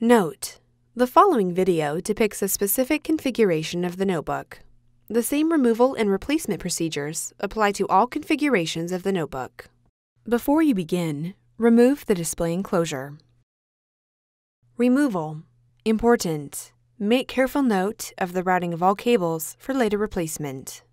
Note: the following video depicts a specific configuration of the notebook. The same removal and replacement procedures apply to all configurations of the notebook. Before you begin, remove the display enclosure. Removal. Important. Make careful note of the routing of all cables for later replacement.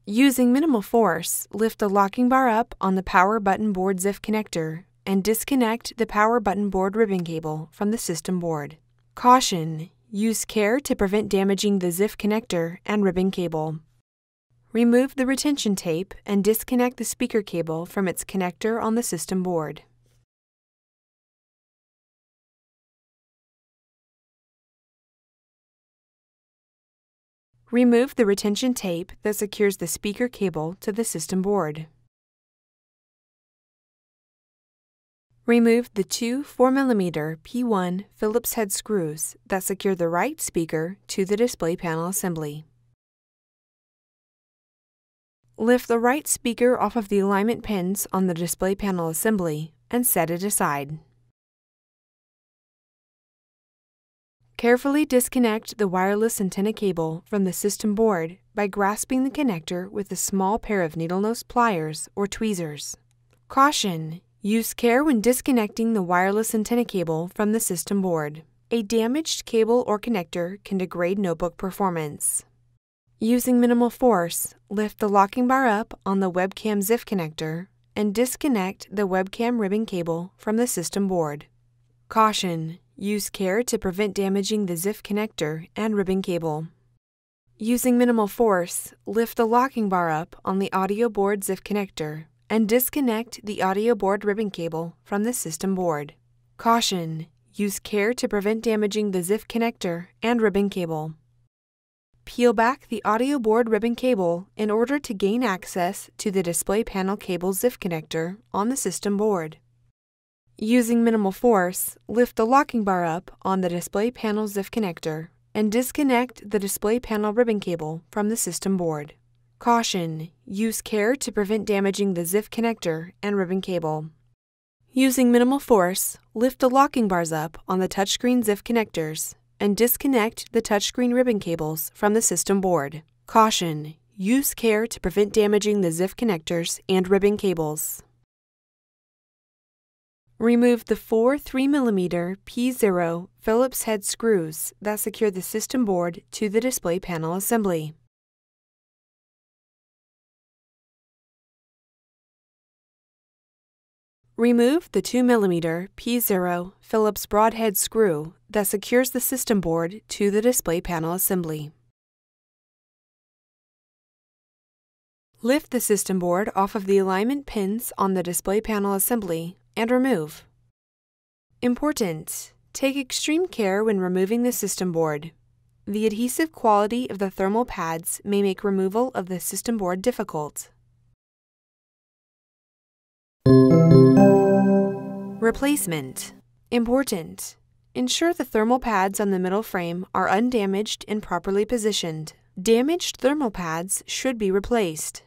Using minimal force, lift the locking bar up on the power button board ZIF connector and disconnect the power button board ribbon cable from the system board. Caution: use care to prevent damaging the ZIF connector and ribbon cable. Remove the retention tape and disconnect the speaker cable from its connector on the system board. Remove the retention tape that secures the speaker cable to the system board. Remove the two 4mm P1 Phillips head screws that secure the right speaker to the display panel assembly. Lift the right speaker off of the alignment pins on the display panel assembly and set it aside. Carefully disconnect the wireless antenna cable from the system board by grasping the connector with a small pair of needle nose pliers or tweezers. Caution: use care when disconnecting the wireless antenna cable from the system board. A damaged cable or connector can degrade notebook performance. Using minimal force, lift the locking bar up on the webcam ZIF connector and disconnect the webcam ribbon cable from the system board. Caution: use care to prevent damaging the ZIF connector and ribbon cable. Using minimal force, lift the locking bar up on the audio board ZIF connector and disconnect the audio board ribbon cable from the system board. Caution: use care to prevent damaging the ZIF connector and ribbon cable. Peel back the audio board ribbon cable in order to gain access to the display panel cable ZIF connector on the system board. Using minimal force, lift the locking bar up on the display panel ZIF connector and disconnect the display panel ribbon cable from the system board. Caution: use care to prevent damaging the ZIF connector and ribbon cable. Using minimal force, lift the locking bars up on the touchscreen ZIF connectors and disconnect the touchscreen ribbon cables from the system board. Caution: use care to prevent damaging the ZIF connectors and ribbon cables. Remove the four 3mm P0 Phillips head screws that secure the system board to the display panel assembly. Remove the 2mm P0 Phillips broadhead screw that secures the system board to the display panel assembly. Lift the system board off of the alignment pins on the display panel assembly and remove. Important: take extreme care when removing the system board. The adhesive quality of the thermal pads may make removal of the system board difficult. Replacement. Important: ensure the thermal pads on the middle frame are undamaged and properly positioned. Damaged thermal pads should be replaced.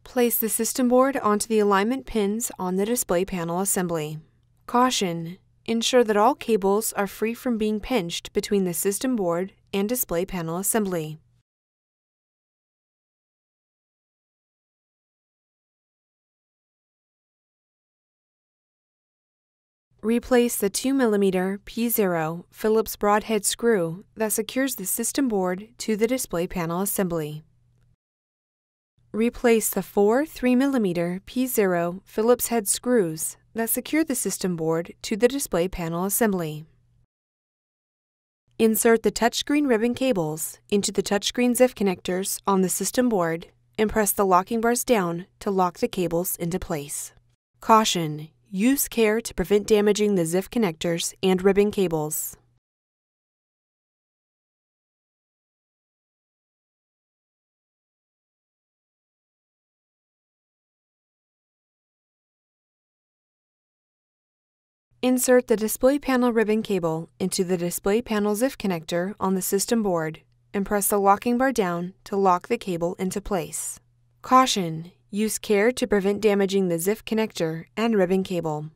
Place the system board onto the alignment pins on the display panel assembly. Caution: ensure that all cables are free from being pinched between the system board and display panel assembly. Replace the 2mm P0 Phillips broadhead screw that secures the system board to the display panel assembly. Replace the four 3mm P0 Phillips head screws that secure the system board to the display panel assembly. Insert the touchscreen ribbon cables into the touchscreen ZIF connectors on the system board and press the locking bars down to lock the cables into place. Caution: use care to prevent damaging the ZIF connectors and ribbon cables. Insert the display panel ribbon cable into the display panel ZIF connector on the system board and press the locking bar down to lock the cable into place. Caution: use care to prevent damaging the ZIF connector and ribbon cable.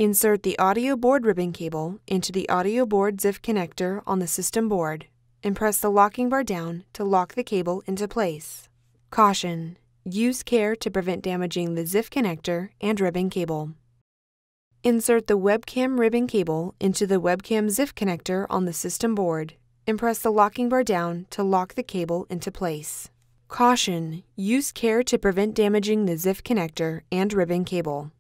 Insert the audio board ribbon cable into the audio board ZIF connector on the system board and press the locking bar down to lock the cable into place. Caution: use care to prevent damaging the ZIF connector and ribbon cable. Insert the webcam ribbon cable into the webcam ZIF connector on the system board and press the locking bar down to lock the cable into place. Caution: use care to prevent damaging the ZIF connector and ribbon cable.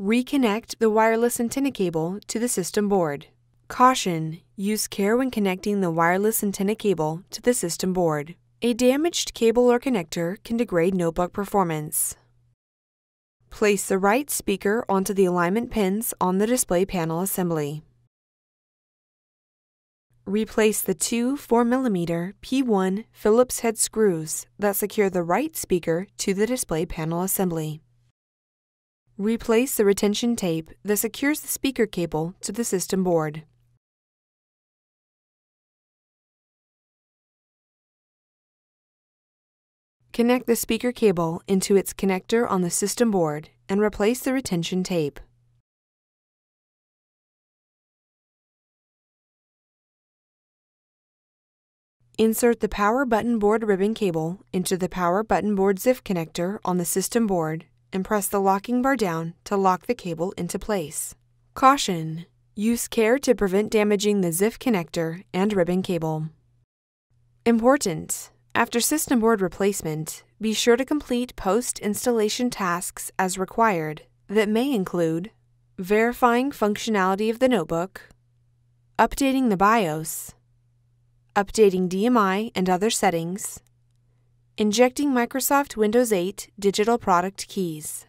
Reconnect the wireless antenna cable to the system board. Caution: use care when connecting the wireless antenna cable to the system board. A damaged cable or connector can degrade notebook performance. Place the right speaker onto the alignment pins on the display panel assembly. Replace the two 4mm P1 Phillips head screws that secure the right speaker to the display panel assembly. Replace the retention tape that secures the speaker cable to the system board. Connect the speaker cable into its connector on the system board and replace the retention tape. Insert the power button board ribbon cable into the power button board ZIF connector on the system board and press the locking bar down to lock the cable into place. Caution: use care to prevent damaging the ZIF connector and ribbon cable. Important: after system board replacement, be sure to complete post-installation tasks as required that may include verifying functionality of the notebook, updating the BIOS, updating DMI and other settings, injecting Microsoft Windows 8 digital product keys.